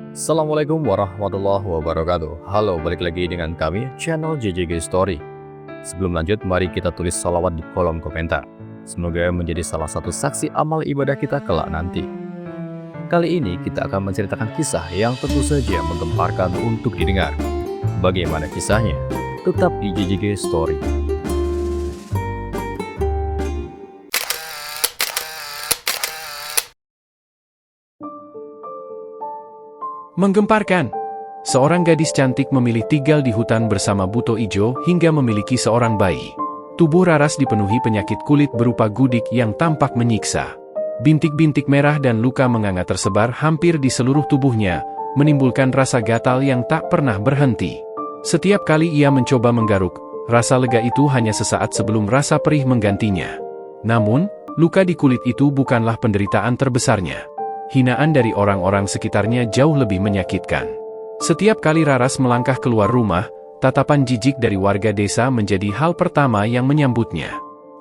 Assalamualaikum warahmatullahi wabarakatuh. Halo, balik lagi dengan kami, channel JJG Story. Sebelum lanjut, mari kita tulis salawat di kolom komentar. Semoga menjadi salah satu saksi amal ibadah kita kelak nanti. Kali ini kita akan menceritakan kisah yang tentu saja menggemparkan untuk didengar. Bagaimana kisahnya? Tetap di JJG Story. Menggemparkan. Seorang gadis cantik memilih tinggal di hutan bersama buto ijo hingga memiliki seorang bayi. Tubuh Raras dipenuhi penyakit kulit berupa gudik yang tampak menyiksa. Bintik-bintik merah dan luka menganga tersebar hampir di seluruh tubuhnya, menimbulkan rasa gatal yang tak pernah berhenti. Setiap kali ia mencoba menggaruk, rasa lega itu hanya sesaat sebelum rasa perih menggantinya. Namun, luka di kulit itu bukanlah penderitaan terbesarnya. Hinaan dari orang-orang sekitarnya jauh lebih menyakitkan. Setiap kali Raras melangkah keluar rumah, tatapan jijik dari warga desa menjadi hal pertama yang menyambutnya.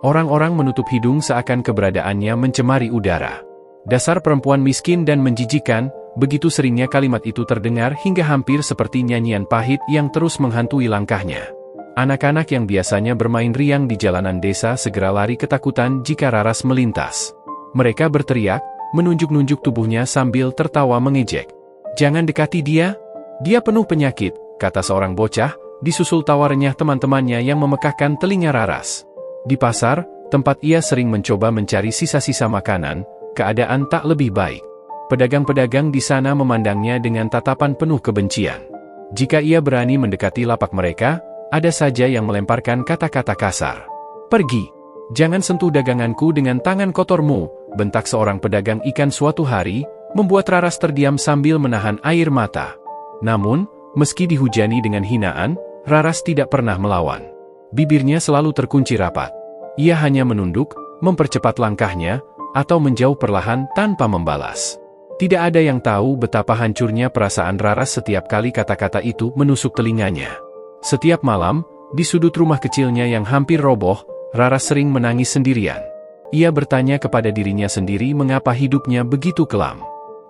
Orang-orang menutup hidung seakan keberadaannya mencemari udara. Dasar perempuan miskin dan menjijikan, begitu seringnya kalimat itu terdengar hingga hampir seperti nyanyian pahit yang terus menghantui langkahnya. Anak-anak yang biasanya bermain riang di jalanan desa segera lari ketakutan jika Raras melintas. Mereka berteriak, menunjuk-nunjuk tubuhnya sambil tertawa mengejek. "Jangan dekati dia, dia penuh penyakit," kata seorang bocah, disusul tawa renyah teman-temannya yang memekakkan telinga Raras. Di pasar, tempat ia sering mencoba mencari sisa-sisa makanan, keadaan tak lebih baik. Pedagang-pedagang di sana memandangnya dengan tatapan penuh kebencian. Jika ia berani mendekati lapak mereka, ada saja yang melemparkan kata-kata kasar. "Pergi, jangan sentuh daganganku dengan tangan kotormu," bentak seorang pedagang ikan suatu hari, membuat Raras terdiam sambil menahan air mata. Namun, meski dihujani dengan hinaan, Raras tidak pernah melawan. Bibirnya selalu terkunci rapat. Ia hanya menunduk, mempercepat langkahnya, atau menjauh perlahan tanpa membalas. Tidak ada yang tahu betapa hancurnya perasaan Raras setiap kali kata-kata itu menusuk telinganya. Setiap malam, di sudut rumah kecilnya yang hampir roboh, Raras sering menangis sendirian. Ia bertanya kepada dirinya sendiri mengapa hidupnya begitu kelam.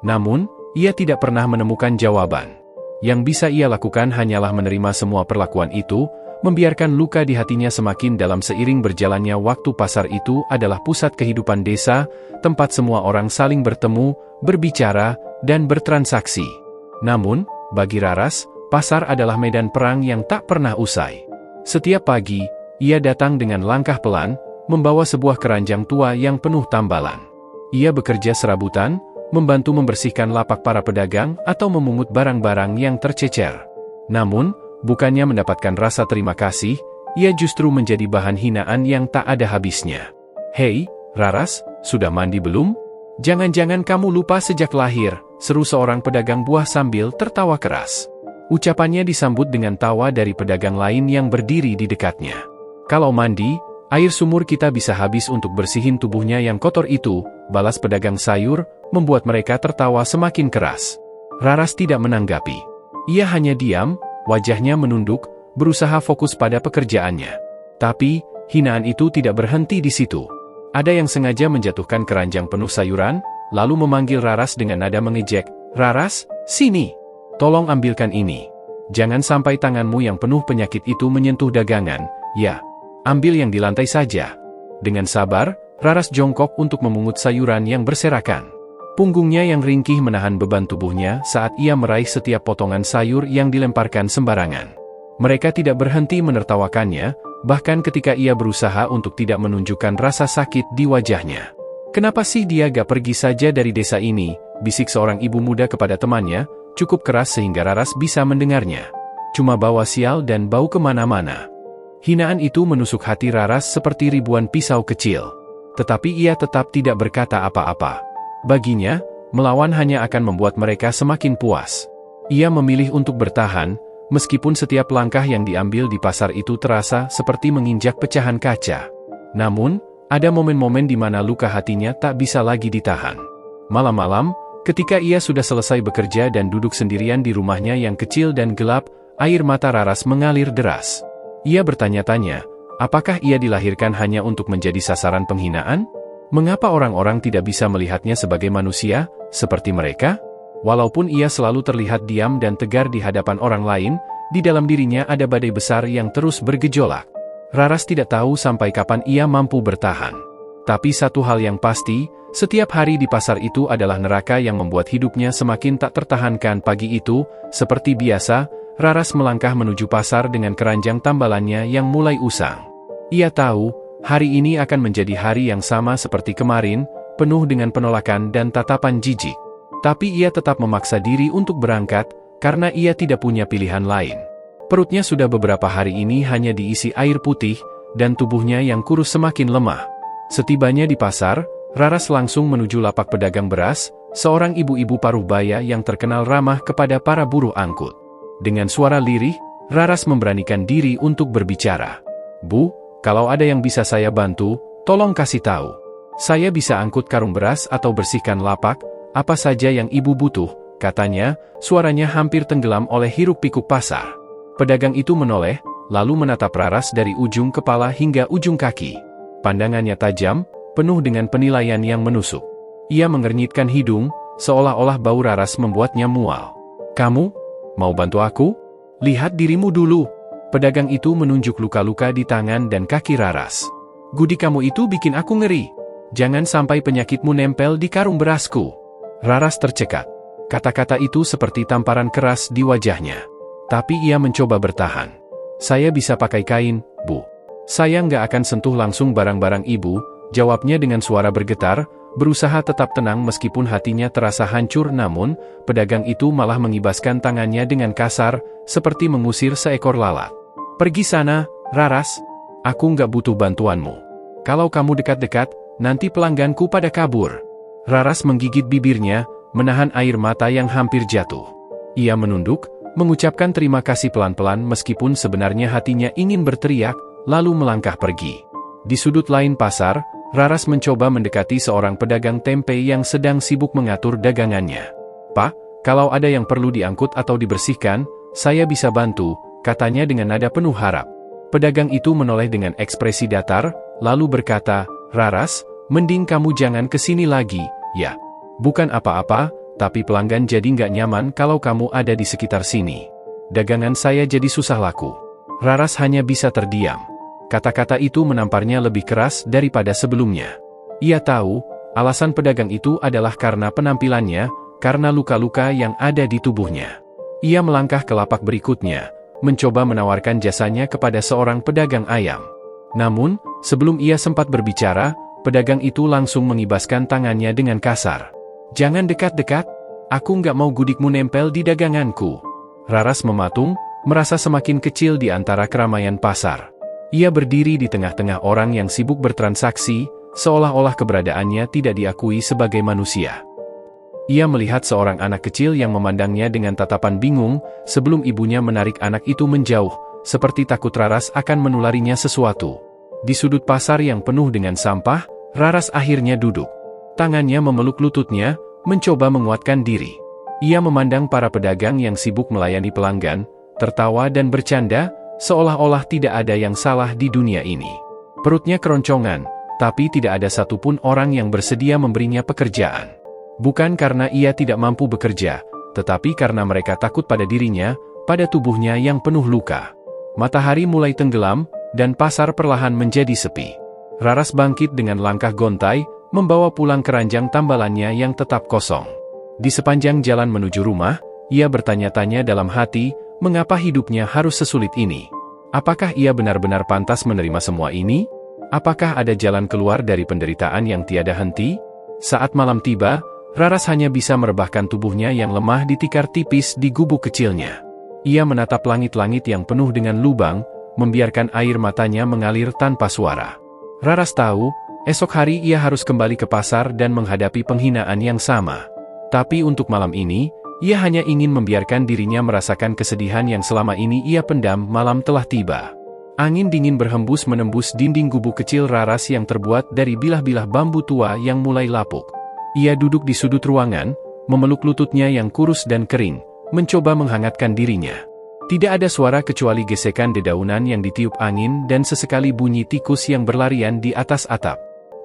Namun, ia tidak pernah menemukan jawaban. Yang bisa ia lakukan hanyalah menerima semua perlakuan itu, membiarkan luka di hatinya semakin dalam seiring berjalannya waktu. Pasar itu adalah pusat kehidupan desa, tempat semua orang saling bertemu, berbicara, dan bertransaksi. Namun, bagi Raras, pasar adalah medan perang yang tak pernah usai. Setiap pagi, ia datang dengan langkah pelan, membawa sebuah keranjang tua yang penuh tambalan. Ia bekerja serabutan, membantu membersihkan lapak para pedagang atau memungut barang-barang yang tercecer. Namun, bukannya mendapatkan rasa terima kasih, ia justru menjadi bahan hinaan yang tak ada habisnya. "Hei, Raras, sudah mandi belum? Jangan-jangan kamu lupa sejak lahir," seru seorang pedagang buah sambil tertawa keras. Ucapannya disambut dengan tawa dari pedagang lain yang berdiri di dekatnya. "Kalau mandi, air sumur kita bisa habis untuk bersihin tubuhnya yang kotor itu," balas pedagang sayur, membuat mereka tertawa semakin keras. Raras tidak menanggapi. Ia hanya diam, wajahnya menunduk, berusaha fokus pada pekerjaannya. Tapi, hinaan itu tidak berhenti di situ. Ada yang sengaja menjatuhkan keranjang penuh sayuran, lalu memanggil Raras dengan nada mengejek, "Raras, sini. Tolong ambilkan ini. Jangan sampai tanganmu yang penuh penyakit itu menyentuh dagangan, ya. Ambil yang di lantai saja." Dengan sabar, Raras jongkok untuk memungut sayuran yang berserakan. Punggungnya yang ringkih menahan beban tubuhnya saat ia meraih setiap potongan sayur yang dilemparkan sembarangan. Mereka tidak berhenti menertawakannya, bahkan ketika ia berusaha untuk tidak menunjukkan rasa sakit di wajahnya. "Kenapa sih dia gak pergi saja dari desa ini?" bisik seorang ibu muda kepada temannya, cukup keras sehingga Raras bisa mendengarnya. "Cuma bawa sial dan bau kemana-mana." Hinaan itu menusuk hati Raras seperti ribuan pisau kecil. Tetapi ia tetap tidak berkata apa-apa. Baginya, melawan hanya akan membuat mereka semakin puas. Ia memilih untuk bertahan, meskipun setiap langkah yang diambil di pasar itu terasa seperti menginjak pecahan kaca. Namun, ada momen-momen di mana luka hatinya tak bisa lagi ditahan. Malam-malam, ketika ia sudah selesai bekerja dan duduk sendirian di rumahnya yang kecil dan gelap, air mata Raras mengalir deras. Ia bertanya-tanya, apakah ia dilahirkan hanya untuk menjadi sasaran penghinaan? Mengapa orang-orang tidak bisa melihatnya sebagai manusia, seperti mereka? Walaupun ia selalu terlihat diam dan tegar di hadapan orang lain, di dalam dirinya ada badai besar yang terus bergejolak. Raras tidak tahu sampai kapan ia mampu bertahan. Tapi satu hal yang pasti, setiap hari di pasar itu adalah neraka yang membuat hidupnya semakin tak tertahankan. Pagi itu, seperti biasa, Raras melangkah menuju pasar dengan keranjang tambalannya yang mulai usang. Ia tahu, hari ini akan menjadi hari yang sama seperti kemarin, penuh dengan penolakan dan tatapan jijik. Tapi ia tetap memaksa diri untuk berangkat, karena ia tidak punya pilihan lain. Perutnya sudah beberapa hari ini hanya diisi air putih, dan tubuhnya yang kurus semakin lemah. Setibanya di pasar, Raras langsung menuju lapak pedagang beras, seorang ibu-ibu paruh baya yang terkenal ramah kepada para buruh angkut. Dengan suara lirih, Raras memberanikan diri untuk berbicara. "Bu, kalau ada yang bisa saya bantu, tolong kasih tahu. Saya bisa angkut karung beras atau bersihkan lapak, apa saja yang ibu butuh," katanya, suaranya hampir tenggelam oleh hiruk-pikuk pasar. Pedagang itu menoleh, lalu menatap Raras dari ujung kepala hingga ujung kaki. Pandangannya tajam, penuh dengan penilaian yang menusuk. Ia mengernyitkan hidung, seolah-olah bau Raras membuatnya mual. "Kamu? Mau bantu aku? Lihat dirimu dulu." Pedagang itu menunjuk luka-luka di tangan dan kaki Raras. "Gudik kamu itu bikin aku ngeri. Jangan sampai penyakitmu nempel di karung berasku." Raras tercekat. Kata-kata itu seperti tamparan keras di wajahnya. Tapi ia mencoba bertahan. "Saya bisa pakai kain, Bu. Saya nggak akan sentuh langsung barang-barang ibu," jawabnya dengan suara bergetar, berusaha tetap tenang meskipun hatinya terasa hancur. Namun, pedagang itu malah mengibaskan tangannya dengan kasar, seperti mengusir seekor lalat. "Pergi sana, Raras. Aku nggak butuh bantuanmu. Kalau kamu dekat-dekat, nanti pelangganku pada kabur." Raras menggigit bibirnya, menahan air mata yang hampir jatuh. Ia menunduk, mengucapkan terima kasih pelan-pelan meskipun sebenarnya hatinya ingin berteriak, lalu melangkah pergi. Di sudut lain pasar, Raras mencoba mendekati seorang pedagang tempe yang sedang sibuk mengatur dagangannya. "Pak, kalau ada yang perlu diangkut atau dibersihkan, saya bisa bantu," katanya dengan nada penuh harap. Pedagang itu menoleh dengan ekspresi datar, lalu berkata, "Raras, mending kamu jangan kesini lagi, ya. Bukan apa-apa, tapi pelanggan jadi nggak nyaman kalau kamu ada di sekitar sini. Dagangan saya jadi susah laku." Raras hanya bisa terdiam. Kata-kata itu menamparnya lebih keras daripada sebelumnya. Ia tahu, alasan pedagang itu adalah karena penampilannya, karena luka-luka yang ada di tubuhnya. Ia melangkah ke lapak berikutnya, mencoba menawarkan jasanya kepada seorang pedagang ayam. Namun, sebelum ia sempat berbicara, pedagang itu langsung mengibaskan tangannya dengan kasar. "Jangan dekat-dekat, aku nggak mau gudikmu nempel di daganganku." Raras mematung, merasa semakin kecil di antara keramaian pasar. Ia berdiri di tengah-tengah orang yang sibuk bertransaksi, seolah-olah keberadaannya tidak diakui sebagai manusia. Ia melihat seorang anak kecil yang memandangnya dengan tatapan bingung, sebelum ibunya menarik anak itu menjauh, seperti takut Raras akan menularinya sesuatu. Di sudut pasar yang penuh dengan sampah, Raras akhirnya duduk. Tangannya memeluk lututnya, mencoba menguatkan diri. Ia memandang para pedagang yang sibuk melayani pelanggan, tertawa dan bercanda, seolah-olah tidak ada yang salah di dunia ini. Perutnya keroncongan, tapi tidak ada satupun orang yang bersedia memberinya pekerjaan. Bukan karena ia tidak mampu bekerja, tetapi karena mereka takut pada dirinya, pada tubuhnya yang penuh luka. Matahari mulai tenggelam, dan pasar perlahan menjadi sepi. Raras bangkit dengan langkah gontai, membawa pulang keranjang tambalannya yang tetap kosong. Di sepanjang jalan menuju rumah, ia bertanya-tanya dalam hati, mengapa hidupnya harus sesulit ini? Apakah ia benar-benar pantas menerima semua ini? Apakah ada jalan keluar dari penderitaan yang tiada henti? Saat malam tiba, Raras hanya bisa merebahkan tubuhnya yang lemah di tikar tipis di gubuk kecilnya. Ia menatap langit-langit yang penuh dengan lubang, membiarkan air matanya mengalir tanpa suara. Raras tahu, esok hari ia harus kembali ke pasar dan menghadapi penghinaan yang sama. Tapi untuk malam ini, ia hanya ingin membiarkan dirinya merasakan kesedihan yang selama ini ia pendam. Malam telah tiba. Angin dingin berhembus menembus dinding gubuk kecil Raras yang terbuat dari bilah-bilah bambu tua yang mulai lapuk. Ia duduk di sudut ruangan, memeluk lututnya yang kurus dan kering, mencoba menghangatkan dirinya. Tidak ada suara kecuali gesekan dedaunan yang ditiup angin dan sesekali bunyi tikus yang berlarian di atas atap.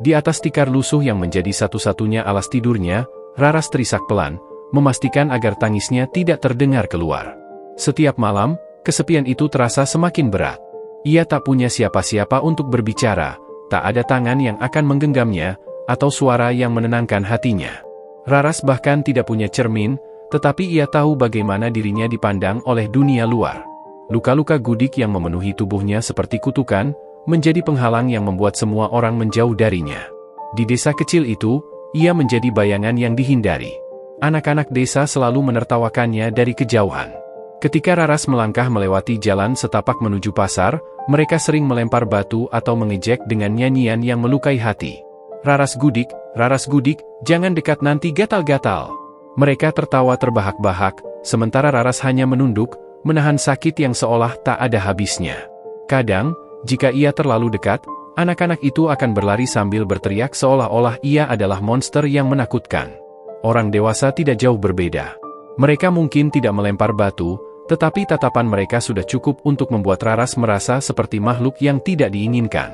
Di atas tikar lusuh yang menjadi satu-satunya alas tidurnya, Raras terisak pelan, memastikan agar tangisnya tidak terdengar keluar. Setiap malam, kesepian itu terasa semakin berat. Ia tak punya siapa-siapa untuk berbicara, tak ada tangan yang akan menggenggamnya, atau suara yang menenangkan hatinya. Raras bahkan tidak punya cermin, tetapi ia tahu bagaimana dirinya dipandang oleh dunia luar. Luka-luka gudik yang memenuhi tubuhnya seperti kutukan, menjadi penghalang yang membuat semua orang menjauh darinya. Di desa kecil itu, ia menjadi bayangan yang dihindari. Anak-anak desa selalu menertawakannya dari kejauhan. Ketika Raras melangkah melewati jalan setapak menuju pasar, mereka sering melempar batu atau mengejek dengan nyanyian yang melukai hati. Raras gudik, jangan dekat nanti gatal-gatal." Mereka tertawa terbahak-bahak, sementara Raras hanya menunduk, menahan sakit yang seolah tak ada habisnya. Kadang, jika ia terlalu dekat, anak-anak itu akan berlari sambil berteriak seolah-olah ia adalah monster yang menakutkan. Orang dewasa tidak jauh berbeda. Mereka mungkin tidak melempar batu, tetapi tatapan mereka sudah cukup untuk membuat Raras merasa seperti makhluk yang tidak diinginkan.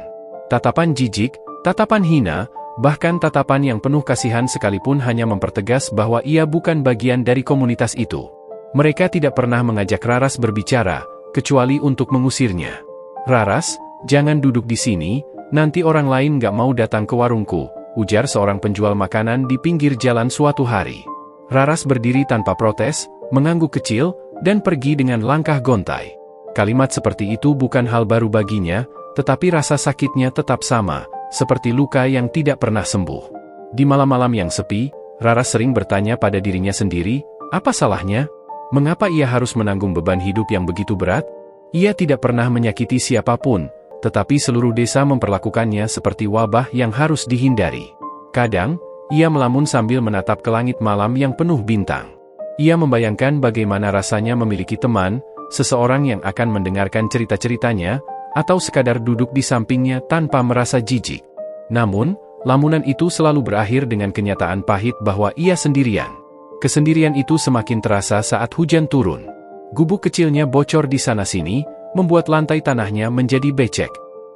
Tatapan jijik, tatapan hina, bahkan tatapan yang penuh kasihan sekalipun hanya mempertegas bahwa ia bukan bagian dari komunitas itu. Mereka tidak pernah mengajak Raras berbicara, kecuali untuk mengusirnya. "Raras, jangan duduk di sini, nanti orang lain gak mau datang ke warungku," ujar seorang penjual makanan di pinggir jalan suatu hari. Raras berdiri tanpa protes, mengangguk kecil, dan pergi dengan langkah gontai. Kalimat seperti itu bukan hal baru baginya, tetapi rasa sakitnya tetap sama, seperti luka yang tidak pernah sembuh. Di malam-malam yang sepi, Raras sering bertanya pada dirinya sendiri, apa salahnya? Mengapa ia harus menanggung beban hidup yang begitu berat? Ia tidak pernah menyakiti siapapun, tetapi seluruh desa memperlakukannya seperti wabah yang harus dihindari. Kadang, ia melamun sambil menatap ke langit malam yang penuh bintang. Ia membayangkan bagaimana rasanya memiliki teman, seseorang yang akan mendengarkan cerita-ceritanya, atau sekadar duduk di sampingnya tanpa merasa jijik. Namun, lamunan itu selalu berakhir dengan kenyataan pahit bahwa ia sendirian. Kesendirian itu semakin terasa saat hujan turun. Gubuk kecilnya bocor di sana-sini, membuat lantai tanahnya menjadi becek.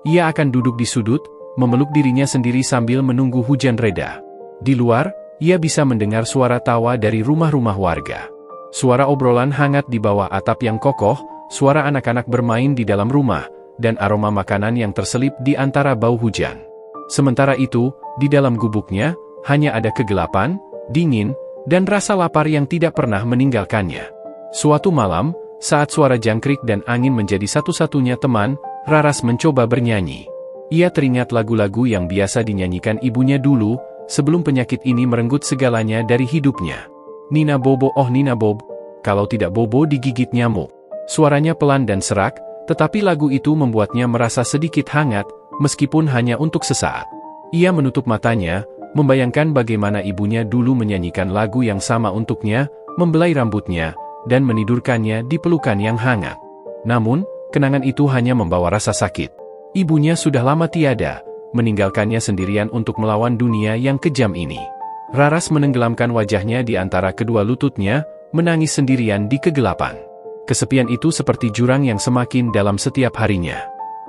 Ia akan duduk di sudut, memeluk dirinya sendiri sambil menunggu hujan reda. Di luar, ia bisa mendengar suara tawa dari rumah-rumah warga. Suara obrolan hangat di bawah atap yang kokoh, suara anak-anak bermain di dalam rumah, dan aroma makanan yang terselip di antara bau hujan. Sementara itu, di dalam gubuknya, hanya ada kegelapan, dingin, dan rasa lapar yang tidak pernah meninggalkannya. Suatu malam, saat suara jangkrik dan angin menjadi satu-satunya teman, Raras mencoba bernyanyi. Ia teringat lagu-lagu yang biasa dinyanyikan ibunya dulu, sebelum penyakit ini merenggut segalanya dari hidupnya. "Nina Bobo, oh Nina Bob, kalau tidak Bobo digigit nyamuk." Suaranya pelan dan serak, tetapi lagu itu membuatnya merasa sedikit hangat, meskipun hanya untuk sesaat. Ia menutup matanya, membayangkan bagaimana ibunya dulu menyanyikan lagu yang sama untuknya, membelai rambutnya, dan menidurkannya di pelukan yang hangat. Namun, kenangan itu hanya membawa rasa sakit. Ibunya sudah lama tiada, meninggalkannya sendirian untuk melawan dunia yang kejam ini. Raras menenggelamkan wajahnya di antara kedua lututnya, menangis sendirian di kegelapan. Kesepian itu seperti jurang yang semakin dalam setiap harinya.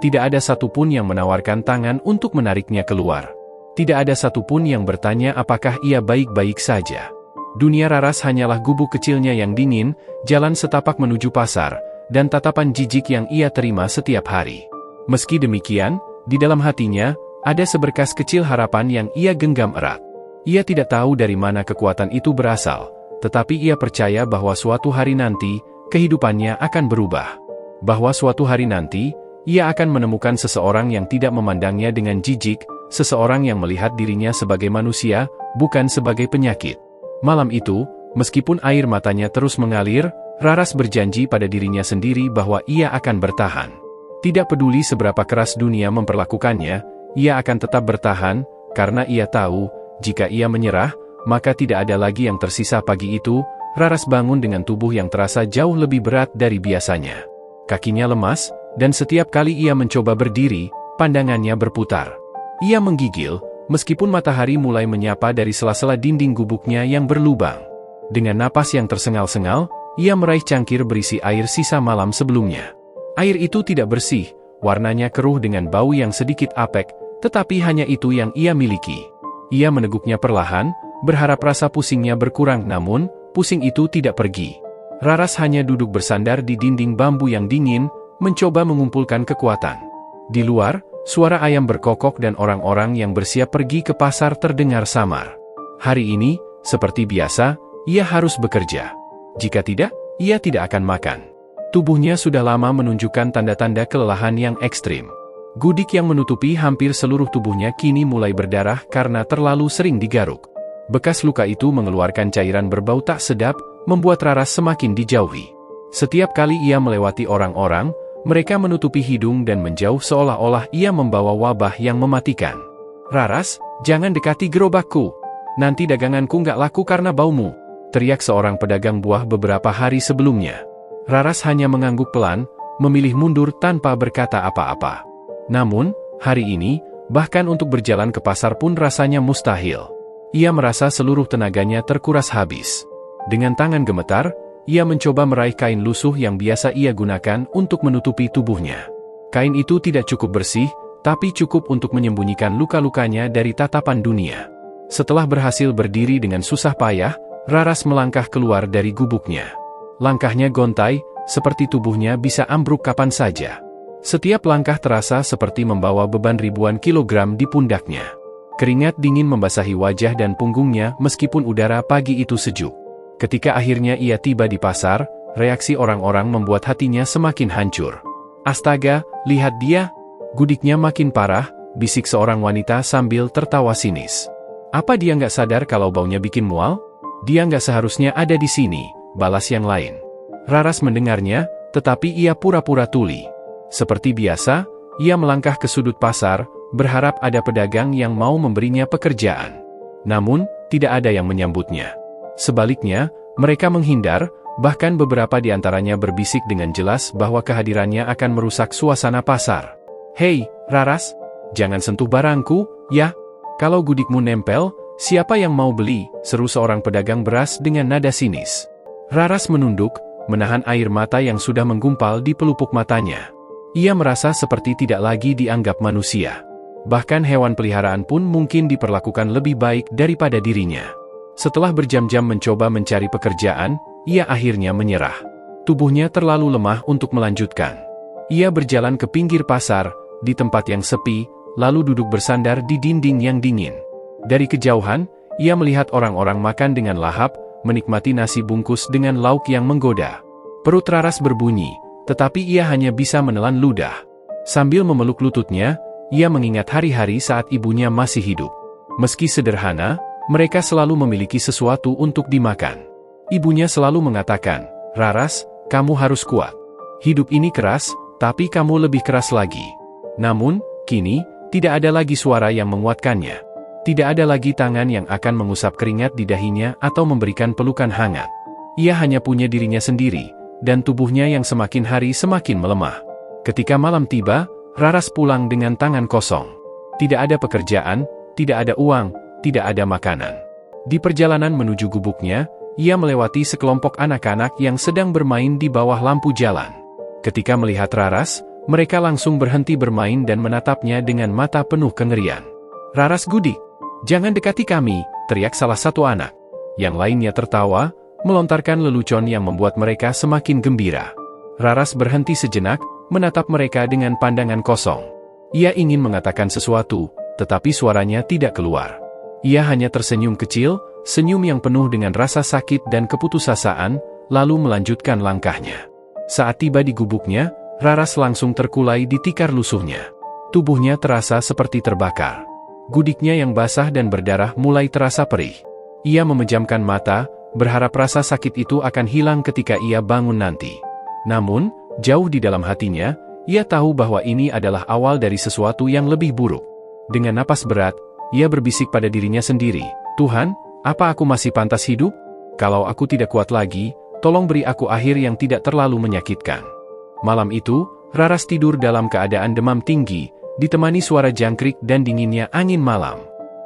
Tidak ada satupun yang menawarkan tangan untuk menariknya keluar. Tidak ada satupun yang bertanya apakah ia baik-baik saja. Dunia Raras hanyalah gubuk kecilnya yang dingin, jalan setapak menuju pasar, dan tatapan jijik yang ia terima setiap hari. Meski demikian, di dalam hatinya, ada seberkas kecil harapan yang ia genggam erat. Ia tidak tahu dari mana kekuatan itu berasal, tetapi ia percaya bahwa suatu hari nanti, kehidupannya akan berubah. Bahwa suatu hari nanti, ia akan menemukan seseorang yang tidak memandangnya dengan jijik, seseorang yang melihat dirinya sebagai manusia, bukan sebagai penyakit. Malam itu, meskipun air matanya terus mengalir, Raras berjanji pada dirinya sendiri bahwa ia akan bertahan. Tidak peduli seberapa keras dunia memperlakukannya, ia akan tetap bertahan, karena ia tahu, jika ia menyerah, maka tidak ada lagi yang tersisa. Pagi itu, Raras bangun dengan tubuh yang terasa jauh lebih berat dari biasanya. Kakinya lemas, dan setiap kali ia mencoba berdiri, pandangannya berputar. Ia menggigil, meskipun matahari mulai menyapa dari sela-sela dinding gubuknya yang berlubang. Dengan napas yang tersengal-sengal, ia meraih cangkir berisi air sisa malam sebelumnya. Air itu tidak bersih, warnanya keruh dengan bau yang sedikit apek, tetapi hanya itu yang ia miliki. Ia meneguknya perlahan, berharap rasa pusingnya berkurang, namun pusing itu tidak pergi. Raras hanya duduk bersandar di dinding bambu yang dingin, mencoba mengumpulkan kekuatan. Di luar, suara ayam berkokok dan orang-orang yang bersiap pergi ke pasar terdengar samar. Hari ini, seperti biasa, ia harus bekerja. Jika tidak, ia tidak akan makan. Tubuhnya sudah lama menunjukkan tanda-tanda kelelahan yang ekstrim. Gudik yang menutupi hampir seluruh tubuhnya kini mulai berdarah karena terlalu sering digaruk. Bekas luka itu mengeluarkan cairan berbau tak sedap, membuat Raras semakin dijauhi. Setiap kali ia melewati orang-orang, mereka menutupi hidung dan menjauh seolah-olah ia membawa wabah yang mematikan. "Raras, jangan dekati gerobakku. Nanti daganganku nggak laku karena baumu," teriak seorang pedagang buah beberapa hari sebelumnya. Raras hanya mengangguk pelan, memilih mundur tanpa berkata apa-apa. Namun, hari ini, bahkan untuk berjalan ke pasar pun rasanya mustahil. Ia merasa seluruh tenaganya terkuras habis. Dengan tangan gemetar, ia mencoba meraih kain lusuh yang biasa ia gunakan untuk menutupi tubuhnya. Kain itu tidak cukup bersih, tapi cukup untuk menyembunyikan luka-lukanya dari tatapan dunia. Setelah berhasil berdiri dengan susah payah, Raras melangkah keluar dari gubuknya. Langkahnya gontai, seperti tubuhnya bisa ambruk kapan saja. Setiap langkah terasa seperti membawa beban ribuan kilogram di pundaknya. Keringat dingin membasahi wajah dan punggungnya meskipun udara pagi itu sejuk. Ketika akhirnya ia tiba di pasar, reaksi orang-orang membuat hatinya semakin hancur. "Astaga, lihat dia!" Gudiknya makin parah, bisik seorang wanita sambil tertawa sinis. "Apa dia nggak sadar kalau baunya bikin mual? Dia nggak seharusnya ada di sini," balas yang lain. Raras mendengarnya, tetapi ia pura-pura tuli. Seperti biasa, ia melangkah ke sudut pasar, berharap ada pedagang yang mau memberinya pekerjaan. Namun, tidak ada yang menyambutnya. Sebaliknya, mereka menghindar, bahkan beberapa di antaranya berbisik dengan jelas bahwa kehadirannya akan merusak suasana pasar. "Hei, Raras, jangan sentuh barangku, ya. Kalau gudikmu nempel, siapa yang mau beli?" seru seorang pedagang beras dengan nada sinis. Raras menunduk, menahan air mata yang sudah menggumpal di pelupuk matanya. Ia merasa seperti tidak lagi dianggap manusia. Bahkan hewan peliharaan pun mungkin diperlakukan lebih baik daripada dirinya. Setelah berjam-jam mencoba mencari pekerjaan, ia akhirnya menyerah. Tubuhnya terlalu lemah untuk melanjutkan. Ia berjalan ke pinggir pasar, di tempat yang sepi, lalu duduk bersandar di dinding yang dingin. Dari kejauhan, ia melihat orang-orang makan dengan lahap, menikmati nasi bungkus dengan lauk yang menggoda. Perut Raras berbunyi, tetapi ia hanya bisa menelan ludah. Sambil memeluk lututnya, ia mengingat hari-hari saat ibunya masih hidup. Meski sederhana, mereka selalu memiliki sesuatu untuk dimakan. Ibunya selalu mengatakan, "Raras, kamu harus kuat. Hidup ini keras, tapi kamu lebih keras lagi." Namun, kini, tidak ada lagi suara yang menguatkannya. Tidak ada lagi tangan yang akan mengusap keringat di dahinya atau memberikan pelukan hangat. Ia hanya punya dirinya sendiri, dan tubuhnya yang semakin hari semakin melemah. Ketika malam tiba, Raras pulang dengan tangan kosong. Tidak ada pekerjaan, tidak ada uang, tidak ada makanan. Di perjalanan menuju gubuknya, ia melewati sekelompok anak-anak yang sedang bermain di bawah lampu jalan. Ketika melihat Raras, mereka langsung berhenti bermain dan menatapnya dengan mata penuh kengerian. "Raras, Gudik, jangan dekati kami," teriak salah satu anak. Yang lainnya tertawa, melontarkan lelucon yang membuat mereka semakin gembira. Raras berhenti sejenak, menatap mereka dengan pandangan kosong. Ia ingin mengatakan sesuatu, tetapi suaranya tidak keluar. Ia hanya tersenyum kecil, senyum yang penuh dengan rasa sakit dan keputusasaan, lalu melanjutkan langkahnya. Saat tiba di gubuknya, Raras langsung terkulai di tikar lusuhnya. Tubuhnya terasa seperti terbakar. Gudiknya yang basah dan berdarah mulai terasa perih. Ia memejamkan mata, berharap rasa sakit itu akan hilang ketika ia bangun nanti. Namun, jauh di dalam hatinya, ia tahu bahwa ini adalah awal dari sesuatu yang lebih buruk. Dengan napas berat, ia berbisik pada dirinya sendiri, "Tuhan, apa aku masih pantas hidup? Kalau aku tidak kuat lagi, tolong beri aku akhir yang tidak terlalu menyakitkan." Malam itu, Raras tidur dalam keadaan demam tinggi, ditemani suara jangkrik dan dinginnya angin malam.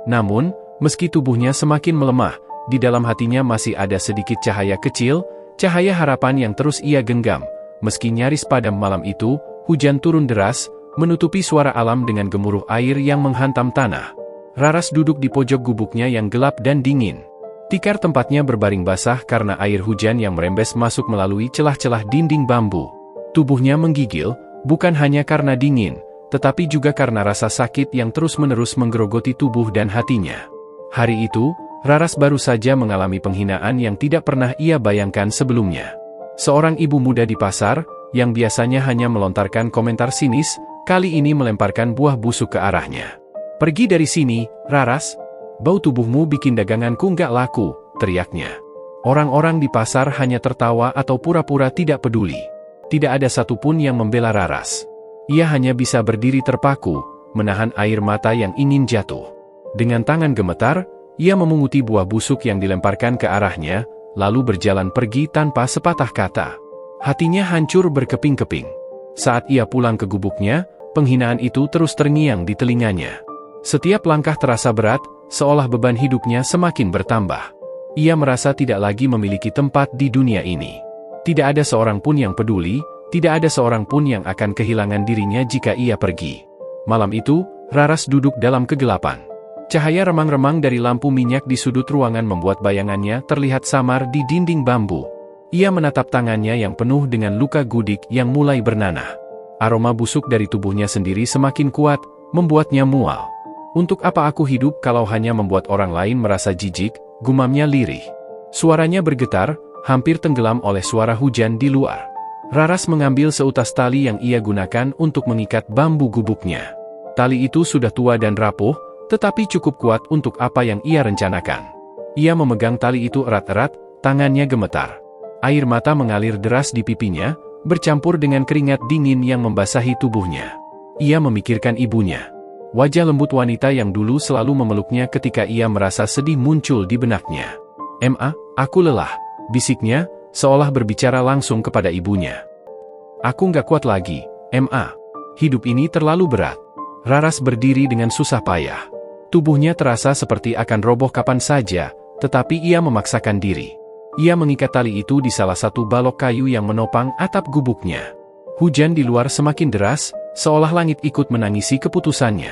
Namun, meski tubuhnya semakin melemah, di dalam hatinya masih ada sedikit cahaya kecil, cahaya harapan yang terus ia genggam. Meski nyaris padam malam itu, hujan turun deras, menutupi suara alam dengan gemuruh air yang menghantam tanah. Raras duduk di pojok gubuknya yang gelap dan dingin. Tikar tempatnya berbaring basah karena air hujan yang merembes masuk melalui celah-celah dinding bambu. Tubuhnya menggigil, bukan hanya karena dingin, tetapi juga karena rasa sakit yang terus-menerus menggerogoti tubuh dan hatinya. Hari itu, Raras baru saja mengalami penghinaan yang tidak pernah ia bayangkan sebelumnya. Seorang ibu muda di pasar, yang biasanya hanya melontarkan komentar sinis, kali ini melemparkan buah busuk ke arahnya. "Pergi dari sini, Raras. Bau tubuhmu bikin daganganku nggak laku," teriaknya. Orang-orang di pasar hanya tertawa atau pura-pura tidak peduli. Tidak ada satupun yang membela Raras. Ia hanya bisa berdiri terpaku, menahan air mata yang ingin jatuh. Dengan tangan gemetar, ia memunguti buah busuk yang dilemparkan ke arahnya, lalu berjalan pergi tanpa sepatah kata. Hatinya hancur berkeping-keping. Saat ia pulang ke gubuknya, penghinaan itu terus terngiang di telinganya. Setiap langkah terasa berat, seolah beban hidupnya semakin bertambah. Ia merasa tidak lagi memiliki tempat di dunia ini. Tidak ada seorang pun yang peduli, tidak ada seorang pun yang akan kehilangan dirinya jika ia pergi. Malam itu, Raras duduk dalam kegelapan. Cahaya remang-remang dari lampu minyak di sudut ruangan membuat bayangannya terlihat samar di dinding bambu. Ia menatap tangannya yang penuh dengan luka gudik yang mulai bernanah. Aroma busuk dari tubuhnya sendiri semakin kuat, membuatnya mual. "Untuk apa aku hidup kalau hanya membuat orang lain merasa jijik?" gumamnya lirih. Suaranya bergetar, hampir tenggelam oleh suara hujan di luar. Raras mengambil seutas tali yang ia gunakan untuk mengikat bambu gubuknya. Tali itu sudah tua dan rapuh, tetapi cukup kuat untuk apa yang ia rencanakan. Ia memegang tali itu erat-erat, tangannya gemetar. Air mata mengalir deras di pipinya, bercampur dengan keringat dingin yang membasahi tubuhnya. Ia memikirkan ibunya. Wajah lembut wanita yang dulu selalu memeluknya ketika ia merasa sedih muncul di benaknya. "Ma, aku lelah," bisiknya, seolah berbicara langsung kepada ibunya. "Aku nggak kuat lagi, Ma. Hidup ini terlalu berat." Raras berdiri dengan susah payah. Tubuhnya terasa seperti akan roboh kapan saja, tetapi ia memaksakan diri. Ia mengikat tali itu di salah satu balok kayu yang menopang atap gubuknya. Hujan di luar semakin deras, seolah langit ikut menangisi keputusannya.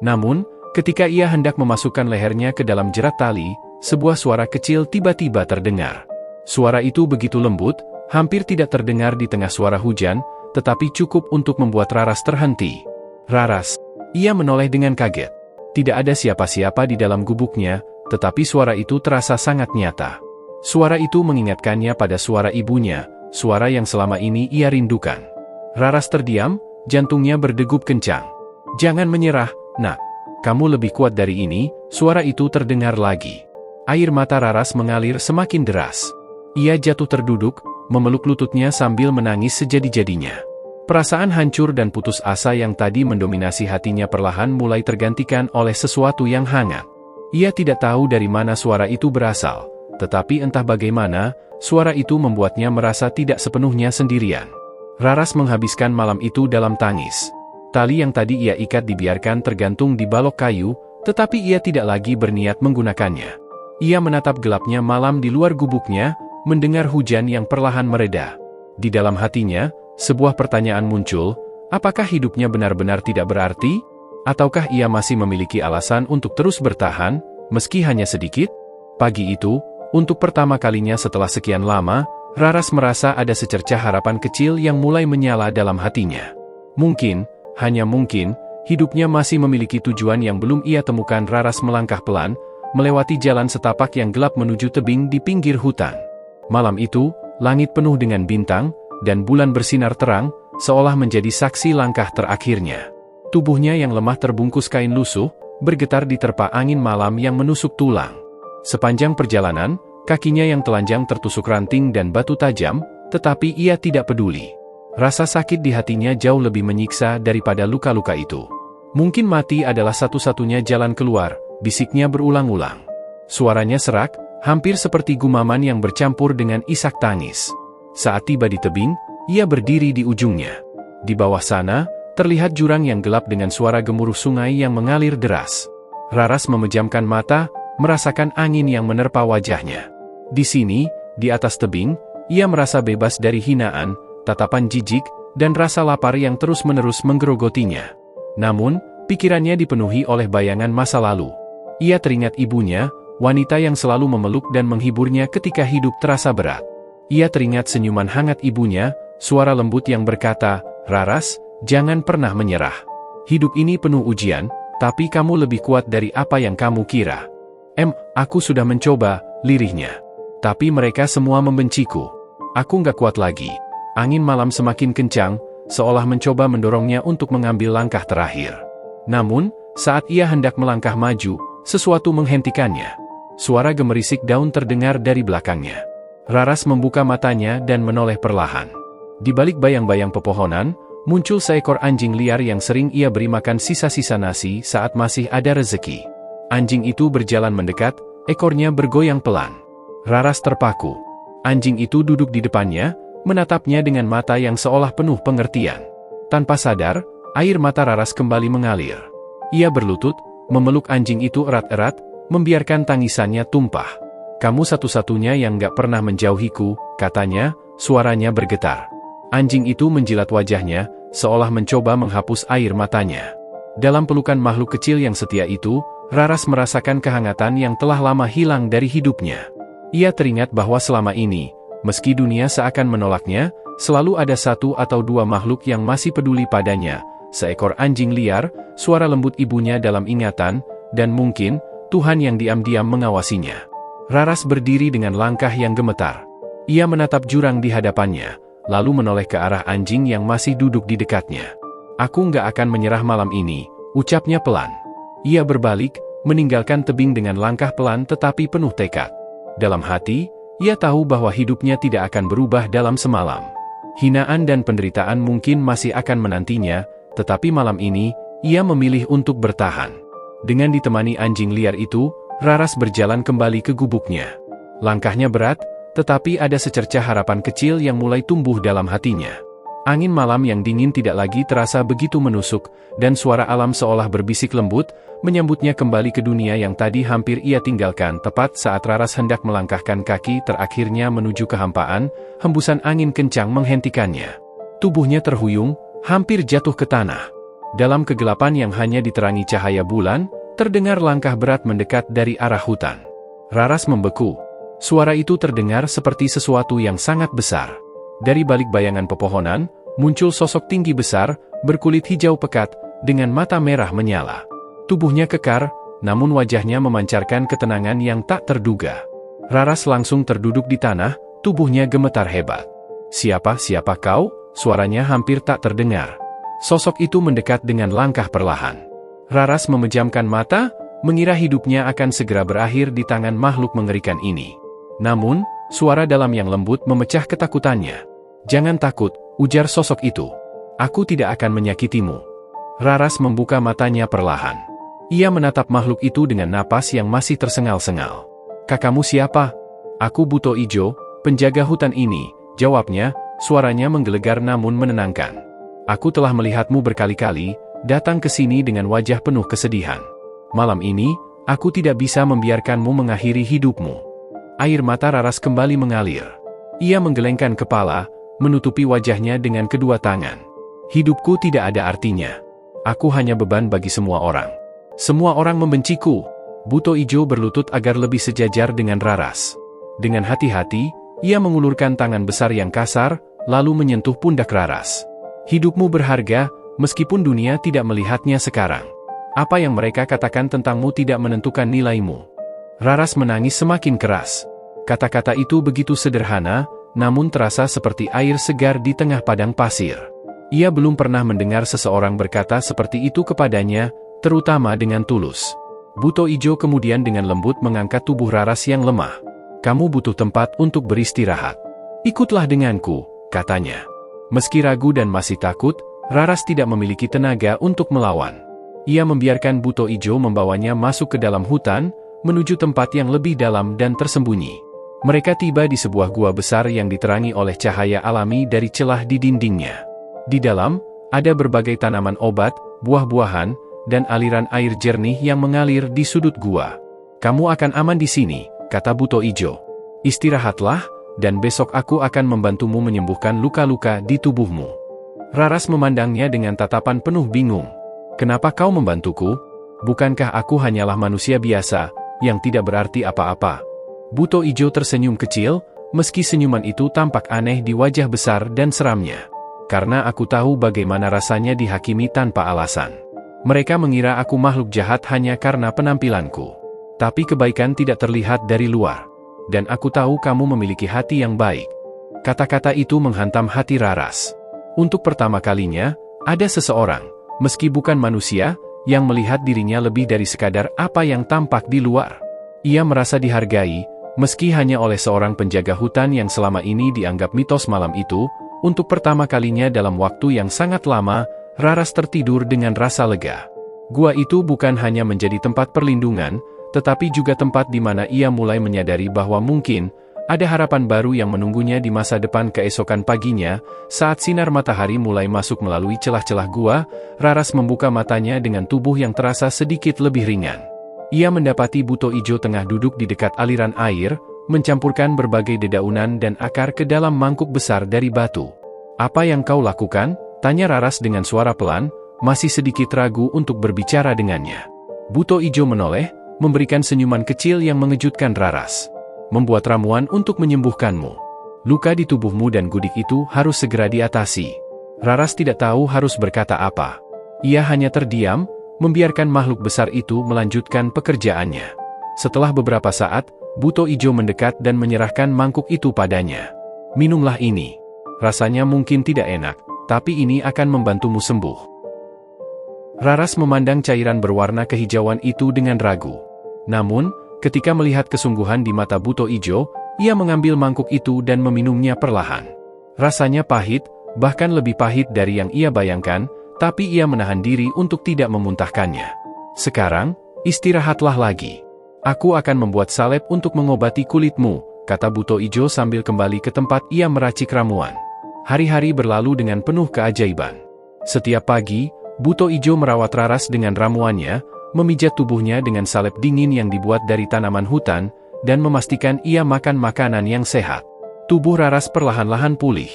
Namun, ketika ia hendak memasukkan lehernya ke dalam jerat tali, sebuah suara kecil tiba-tiba terdengar. Suara itu begitu lembut, hampir tidak terdengar di tengah suara hujan, tetapi cukup untuk membuat Raras terhenti. "Raras!" Ia menoleh dengan kaget. Tidak ada siapa-siapa di dalam gubuknya, tetapi suara itu terasa sangat nyata. Suara itu mengingatkannya pada suara ibunya, suara yang selama ini ia rindukan. Raras terdiam, jantungnya berdegup kencang. "Jangan menyerah, Nak. Kamu lebih kuat dari ini," suara itu terdengar lagi. Air mata Raras mengalir semakin deras. Ia jatuh terduduk, memeluk lututnya sambil menangis sejadi-jadinya. Perasaan hancur dan putus asa yang tadi mendominasi hatinya perlahan mulai tergantikan oleh sesuatu yang hangat. Ia tidak tahu dari mana suara itu berasal, tetapi entah bagaimana, suara itu membuatnya merasa tidak sepenuhnya sendirian. Raras menghabiskan malam itu dalam tangis. Tali yang tadi ia ikat dibiarkan tergantung di balok kayu, tetapi ia tidak lagi berniat menggunakannya. Ia menatap gelapnya malam di luar gubuknya, mendengar hujan yang perlahan mereda. Di dalam hatinya, sebuah pertanyaan muncul, apakah hidupnya benar-benar tidak berarti? Ataukah ia masih memiliki alasan untuk terus bertahan, meski hanya sedikit? Pagi itu, untuk pertama kalinya setelah sekian lama, Raras merasa ada secercah harapan kecil yang mulai menyala dalam hatinya. Mungkin, hanya mungkin, hidupnya masih memiliki tujuan yang belum ia temukan. Raras melangkah pelan, melewati jalan setapak yang gelap menuju tebing di pinggir hutan. Malam itu, langit penuh dengan bintang, dan bulan bersinar terang, seolah menjadi saksi langkah terakhirnya. Tubuhnya yang lemah terbungkus kain lusuh, bergetar diterpa angin malam yang menusuk tulang. Sepanjang perjalanan, kakinya yang telanjang tertusuk ranting dan batu tajam, tetapi ia tidak peduli. Rasa sakit di hatinya jauh lebih menyiksa daripada luka-luka itu. "Mungkin mati adalah satu-satunya jalan keluar," bisiknya berulang-ulang. Suaranya serak, hampir seperti gumaman yang bercampur dengan isak tangis. Saat tiba di tebing, ia berdiri di ujungnya. Di bawah sana, terlihat jurang yang gelap dengan suara gemuruh sungai yang mengalir deras. Raras memejamkan mata, merasakan angin yang menerpa wajahnya. Di sini, di atas tebing, ia merasa bebas dari hinaan, tatapan jijik, dan rasa lapar yang terus-menerus menggerogotinya. Namun, pikirannya dipenuhi oleh bayangan masa lalu. Ia teringat ibunya, wanita yang selalu memeluk dan menghiburnya ketika hidup terasa berat. Ia teringat senyuman hangat ibunya, suara lembut yang berkata, "Raras, jangan pernah menyerah. Hidup ini penuh ujian, tapi kamu lebih kuat dari apa yang kamu kira." Aku sudah mencoba," lirihnya. "Tapi mereka semua membenciku. Aku nggak kuat lagi." Angin malam semakin kencang, seolah mencoba mendorongnya untuk mengambil langkah terakhir. Namun, saat ia hendak melangkah maju, sesuatu menghentikannya. Suara gemerisik daun terdengar dari belakangnya. Raras membuka matanya dan menoleh perlahan. Di balik bayang-bayang pepohonan, muncul seekor anjing liar yang sering ia beri makan sisa-sisa nasi saat masih ada rezeki. Anjing itu berjalan mendekat, ekornya bergoyang pelan. Raras terpaku. Anjing itu duduk di depannya, menatapnya dengan mata yang seolah penuh pengertian. Tanpa sadar, air mata Raras kembali mengalir. Ia berlutut, memeluk anjing itu erat-erat, membiarkan tangisannya tumpah. "Kamu satu-satunya yang gak pernah menjauhiku," katanya, suaranya bergetar. Anjing itu menjilat wajahnya, seolah mencoba menghapus air matanya. Dalam pelukan makhluk kecil yang setia itu, Raras merasakan kehangatan yang telah lama hilang dari hidupnya. Ia teringat bahwa selama ini, meski dunia seakan menolaknya, selalu ada satu atau dua makhluk yang masih peduli padanya, seekor anjing liar, suara lembut ibunya dalam ingatan, dan mungkin, Tuhan yang diam-diam mengawasinya. Raras berdiri dengan langkah yang gemetar. Ia menatap jurang di hadapannya, lalu menoleh ke arah anjing yang masih duduk di dekatnya. "Aku nggak akan menyerah malam ini," ucapnya pelan. Ia berbalik, meninggalkan tebing dengan langkah pelan tetapi penuh tekad. Dalam hati, ia tahu bahwa hidupnya tidak akan berubah dalam semalam. Hinaan dan penderitaan mungkin masih akan menantinya, tetapi malam ini, ia memilih untuk bertahan. Dengan ditemani anjing liar itu, Raras berjalan kembali ke gubuknya. Langkahnya berat, tetapi ada secercah harapan kecil yang mulai tumbuh dalam hatinya. Angin malam yang dingin tidak lagi terasa begitu menusuk, dan suara alam seolah berbisik lembut, menyambutnya kembali ke dunia yang tadi hampir ia tinggalkan. Tepat saat Raras hendak melangkahkan kaki terakhirnya menuju kehampaan, hembusan angin kencang menghentikannya. Tubuhnya terhuyung, hampir jatuh ke tanah. Dalam kegelapan yang hanya diterangi cahaya bulan, terdengar langkah berat mendekat dari arah hutan. Raras membeku. Suara itu terdengar seperti sesuatu yang sangat besar. Dari balik bayangan pepohonan, muncul sosok tinggi besar, berkulit hijau pekat, dengan mata merah menyala. Tubuhnya kekar, namun wajahnya memancarkan ketenangan yang tak terduga. Raras langsung terduduk di tanah, tubuhnya gemetar hebat. Siapa kau?" Suaranya hampir tak terdengar. Sosok itu mendekat dengan langkah perlahan. Raras memejamkan mata, mengira hidupnya akan segera berakhir di tangan makhluk mengerikan ini. Namun, suara dalam yang lembut memecah ketakutannya. "Jangan takut," ujar sosok itu. "Aku tidak akan menyakitimu." Raras membuka matanya perlahan. Ia menatap makhluk itu dengan napas yang masih tersengal-sengal. "Kakakmu siapa?" "Aku Buto Ijo, penjaga hutan ini," jawabnya, suaranya menggelegar namun menenangkan. "Aku telah melihatmu berkali-kali, datang ke sini dengan wajah penuh kesedihan. Malam ini, aku tidak bisa membiarkanmu mengakhiri hidupmu." Air mata Raras kembali mengalir. Ia menggelengkan kepala, menutupi wajahnya dengan kedua tangan. "Hidupku tidak ada artinya. Aku hanya beban bagi semua orang. Semua orang membenciku." Buto Ijo berlutut agar lebih sejajar dengan Raras. Dengan hati-hati, ia mengulurkan tangan besar yang kasar, lalu menyentuh pundak Raras. "Hidupmu berharga, meskipun dunia tidak melihatnya sekarang. Apa yang mereka katakan tentangmu tidak menentukan nilaimu." Raras menangis semakin keras. Kata-kata itu begitu sederhana, namun terasa seperti air segar di tengah padang pasir. Ia belum pernah mendengar seseorang berkata seperti itu kepadanya, terutama dengan tulus. Buto Ijo kemudian dengan lembut mengangkat tubuh Raras yang lemah. "Kamu butuh tempat untuk beristirahat. Ikutlah denganku," katanya. Meski ragu dan masih takut, Raras tidak memiliki tenaga untuk melawan. Ia membiarkan Buto Ijo membawanya masuk ke dalam hutan, menuju tempat yang lebih dalam dan tersembunyi. Mereka tiba di sebuah gua besar yang diterangi oleh cahaya alami dari celah di dindingnya. Di dalam, ada berbagai tanaman obat, buah-buahan, dan aliran air jernih yang mengalir di sudut gua. "Kamu akan aman di sini," kata Buto Ijo. "Istirahatlah, dan besok aku akan membantumu menyembuhkan luka-luka di tubuhmu." Raras memandangnya dengan tatapan penuh bingung. Kenapa kau membantuku? Bukankah aku hanyalah manusia biasa, yang tidak berarti apa-apa? Buto Ijo tersenyum kecil, meski senyuman itu tampak aneh di wajah besar dan seramnya. Karena aku tahu bagaimana rasanya dihakimi tanpa alasan. Mereka mengira aku makhluk jahat hanya karena penampilanku. Tapi kebaikan tidak terlihat dari luar. Dan aku tahu kamu memiliki hati yang baik. Kata-kata itu menghantam hati Raras. Untuk pertama kalinya, ada seseorang, meski bukan manusia, yang melihat dirinya lebih dari sekadar apa yang tampak di luar. Ia merasa dihargai, meski hanya oleh seorang penjaga hutan yang selama ini dianggap mitos malam itu. Untuk pertama kalinya dalam waktu yang sangat lama, Raras tertidur dengan rasa lega. Gua itu bukan hanya menjadi tempat perlindungan, tetapi juga tempat di mana ia mulai menyadari bahwa mungkin ada harapan baru yang menunggunya di masa depan. Keesokan paginya, saat sinar matahari mulai masuk melalui celah-celah gua, Raras membuka matanya dengan tubuh yang terasa sedikit lebih ringan. Ia mendapati Buto Ijo tengah duduk di dekat aliran air, mencampurkan berbagai dedaunan dan akar ke dalam mangkuk besar dari batu. "Apa yang kau lakukan?" tanya Raras dengan suara pelan, masih sedikit ragu untuk berbicara dengannya. Buto Ijo menoleh, memberikan senyuman kecil yang mengejutkan Raras. "Membuat ramuan untuk menyembuhkanmu. Luka di tubuhmu dan gudik itu harus segera diatasi." Raras tidak tahu harus berkata apa. Ia hanya terdiam, membiarkan makhluk besar itu melanjutkan pekerjaannya. Setelah beberapa saat, Buto Ijo mendekat dan menyerahkan mangkuk itu padanya. "Minumlah ini. Rasanya mungkin tidak enak, tapi ini akan membantumu sembuh." Raras memandang cairan berwarna kehijauan itu dengan ragu. Namun, ketika melihat kesungguhan di mata Buto Ijo, ia mengambil mangkuk itu dan meminumnya perlahan. Rasanya pahit, bahkan lebih pahit dari yang ia bayangkan, tapi ia menahan diri untuk tidak memuntahkannya. "Sekarang, istirahatlah lagi. Aku akan membuat salep untuk mengobati kulitmu," kata Buto Ijo sambil kembali ke tempat ia meracik ramuan. Hari-hari berlalu dengan penuh keajaiban. Setiap pagi, Buto Ijo merawat Raras dengan ramuannya, memijat tubuhnya dengan salep dingin yang dibuat dari tanaman hutan, dan memastikan ia makan makanan yang sehat. Tubuh Raras perlahan-lahan pulih.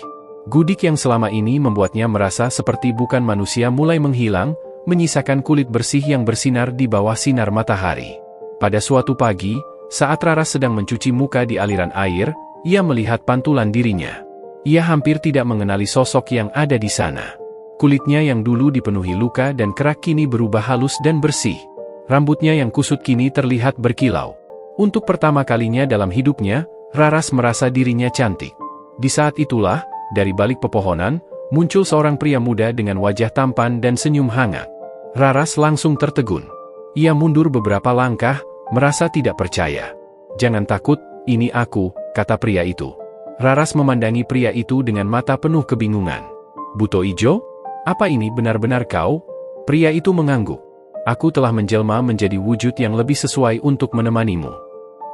Gudik yang selama ini membuatnya merasa seperti bukan manusia mulai menghilang, menyisakan kulit bersih yang bersinar di bawah sinar matahari. Pada suatu pagi, saat Raras sedang mencuci muka di aliran air, ia melihat pantulan dirinya. Ia hampir tidak mengenali sosok yang ada di sana. Kulitnya yang dulu dipenuhi luka dan kerak kini berubah halus dan bersih. Rambutnya yang kusut kini terlihat berkilau. Untuk pertama kalinya dalam hidupnya, Raras merasa dirinya cantik. Di saat itulah, dari balik pepohonan, muncul seorang pria muda dengan wajah tampan dan senyum hangat. Raras langsung tertegun. Ia mundur beberapa langkah, merasa tidak percaya. "Jangan takut, ini aku," kata pria itu. Raras memandangi pria itu dengan mata penuh kebingungan. "Buto Ijo? Apa ini benar-benar kau?" Pria itu mengangguk. "Aku telah menjelma menjadi wujud yang lebih sesuai untuk menemanimu."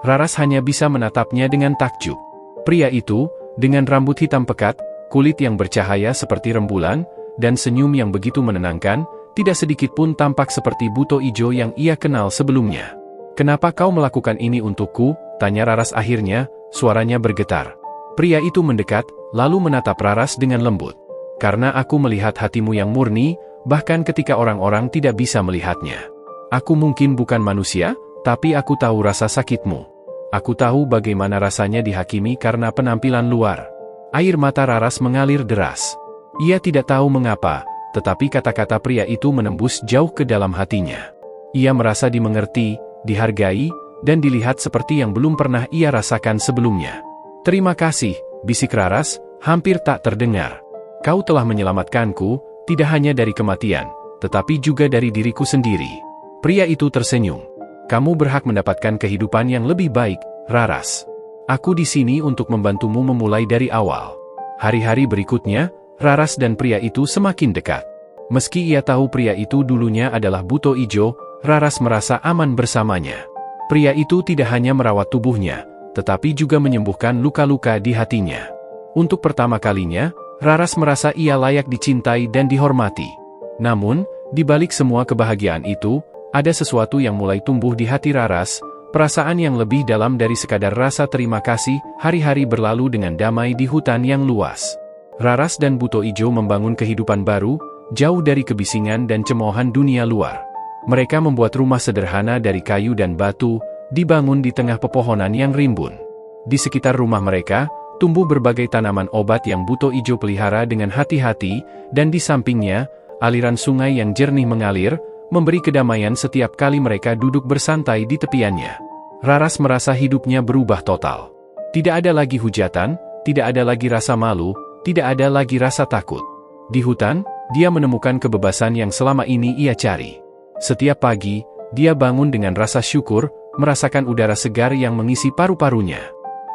Raras hanya bisa menatapnya dengan takjub. Pria itu, dengan rambut hitam pekat, kulit yang bercahaya seperti rembulan, dan senyum yang begitu menenangkan, tidak sedikit pun tampak seperti Buto Ijo yang ia kenal sebelumnya. "Kenapa kau melakukan ini untukku?" tanya Raras akhirnya, suaranya bergetar. Pria itu mendekat, lalu menatap Raras dengan lembut. "Karena aku melihat hatimu yang murni, bahkan ketika orang-orang tidak bisa melihatnya. Aku mungkin bukan manusia, tapi aku tahu rasa sakitmu. Aku tahu bagaimana rasanya dihakimi karena penampilan luar." Air mata Raras mengalir deras. Ia tidak tahu mengapa, tetapi kata-kata pria itu menembus jauh ke dalam hatinya. Ia merasa dimengerti, dihargai, dan dilihat seperti yang belum pernah ia rasakan sebelumnya. "Terima kasih," bisik Raras, hampir tak terdengar. "Kau telah menyelamatkanku, tidak hanya dari kematian, tetapi juga dari diriku sendiri." Pria itu tersenyum. "Kamu berhak mendapatkan kehidupan yang lebih baik, Raras. Aku di sini untuk membantumu memulai dari awal." Hari-hari berikutnya, Raras dan pria itu semakin dekat. Meski ia tahu pria itu dulunya adalah Buto Ijo, Raras merasa aman bersamanya. Pria itu tidak hanya merawat tubuhnya, tetapi juga menyembuhkan luka-luka di hatinya. Untuk pertama kalinya, Raras merasa ia layak dicintai dan dihormati. Namun, di balik semua kebahagiaan itu, ada sesuatu yang mulai tumbuh di hati Raras, perasaan yang lebih dalam dari sekadar rasa terima kasih. Hari-hari berlalu dengan damai di hutan yang luas. Raras dan Buto Ijo membangun kehidupan baru, jauh dari kebisingan dan cemoohan dunia luar. Mereka membuat rumah sederhana dari kayu dan batu, dibangun di tengah pepohonan yang rimbun. Di sekitar rumah mereka, tumbuh berbagai tanaman obat yang Buto Ijo pelihara dengan hati-hati, dan di sampingnya, aliran sungai yang jernih mengalir, memberi kedamaian setiap kali mereka duduk bersantai di tepiannya. Raras merasa hidupnya berubah total. Tidak ada lagi hujatan, tidak ada lagi rasa malu, tidak ada lagi rasa takut. Di hutan, dia menemukan kebebasan yang selama ini ia cari. Setiap pagi, dia bangun dengan rasa syukur, merasakan udara segar yang mengisi paru-parunya.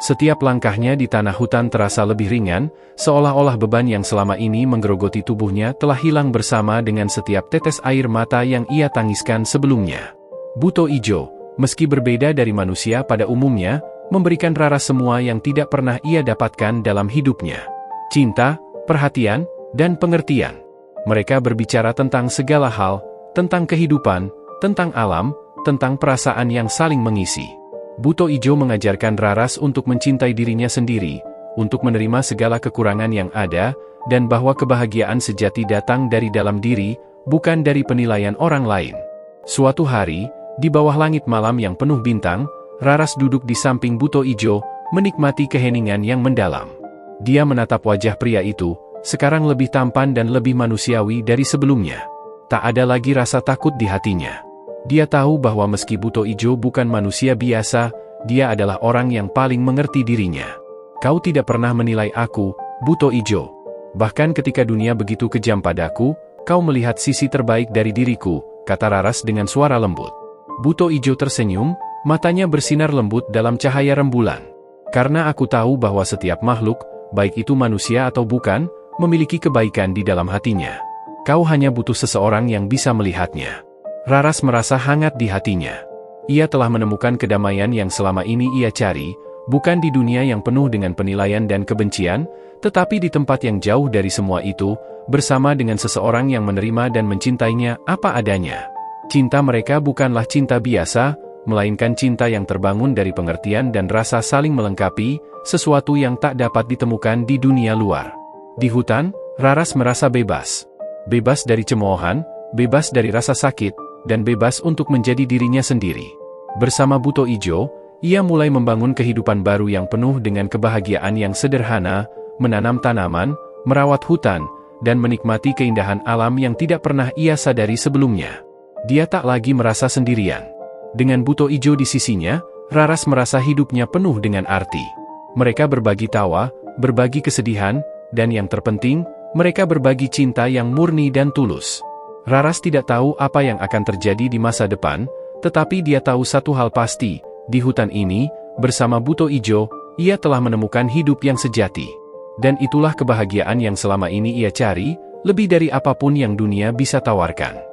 Setiap langkahnya di tanah hutan terasa lebih ringan, seolah-olah beban yang selama ini menggerogoti tubuhnya telah hilang bersama dengan setiap tetes air mata yang ia tangiskan sebelumnya. Buto Ijo, meski berbeda dari manusia pada umumnya, memberikan Raras semua yang tidak pernah ia dapatkan dalam hidupnya. Cinta, perhatian, dan pengertian. Mereka berbicara tentang segala hal, tentang kehidupan, tentang alam, tentang perasaan yang saling mengisi. Buto Ijo mengajarkan Raras untuk mencintai dirinya sendiri, untuk menerima segala kekurangan yang ada, dan bahwa kebahagiaan sejati datang dari dalam diri, bukan dari penilaian orang lain. Suatu hari, di bawah langit malam yang penuh bintang, Raras duduk di samping Buto Ijo, menikmati keheningan yang mendalam. Dia menatap wajah pria itu, sekarang lebih tampan dan lebih manusiawi dari sebelumnya. Tak ada lagi rasa takut di hatinya. Dia tahu bahwa meski Buto Ijo bukan manusia biasa, dia adalah orang yang paling mengerti dirinya. Kau tidak pernah menilai aku, Buto Ijo. Bahkan ketika dunia begitu kejam padaku, kau melihat sisi terbaik dari diriku, kata Raras dengan suara lembut. Buto Ijo tersenyum, matanya bersinar lembut dalam cahaya rembulan. Karena aku tahu bahwa setiap makhluk, baik itu manusia atau bukan, memiliki kebaikan di dalam hatinya. Kau hanya butuh seseorang yang bisa melihatnya. Raras merasa hangat di hatinya. Ia telah menemukan kedamaian yang selama ini ia cari, bukan di dunia yang penuh dengan penilaian dan kebencian, tetapi di tempat yang jauh dari semua itu, bersama dengan seseorang yang menerima dan mencintainya apa adanya. Cinta mereka bukanlah cinta biasa, melainkan cinta yang terbangun dari pengertian dan rasa saling melengkapi, sesuatu yang tak dapat ditemukan di dunia luar. Di hutan, Raras merasa bebas. Bebas dari cemoohan, bebas dari rasa sakit, dan bebas untuk menjadi dirinya sendiri. Bersama Buto Ijo, ia mulai membangun kehidupan baru yang penuh dengan kebahagiaan yang sederhana, menanam tanaman, merawat hutan, dan menikmati keindahan alam yang tidak pernah ia sadari sebelumnya. Dia tak lagi merasa sendirian. Dengan Buto Ijo di sisinya, Raras merasa hidupnya penuh dengan arti. Mereka berbagi tawa, berbagi kesedihan, dan yang terpenting, mereka berbagi cinta yang murni dan tulus. Raras tidak tahu apa yang akan terjadi di masa depan, tetapi dia tahu satu hal pasti, di hutan ini, bersama Buto Ijo, ia telah menemukan hidup yang sejati. Dan itulah kebahagiaan yang selama ini ia cari, lebih dari apapun yang dunia bisa tawarkan.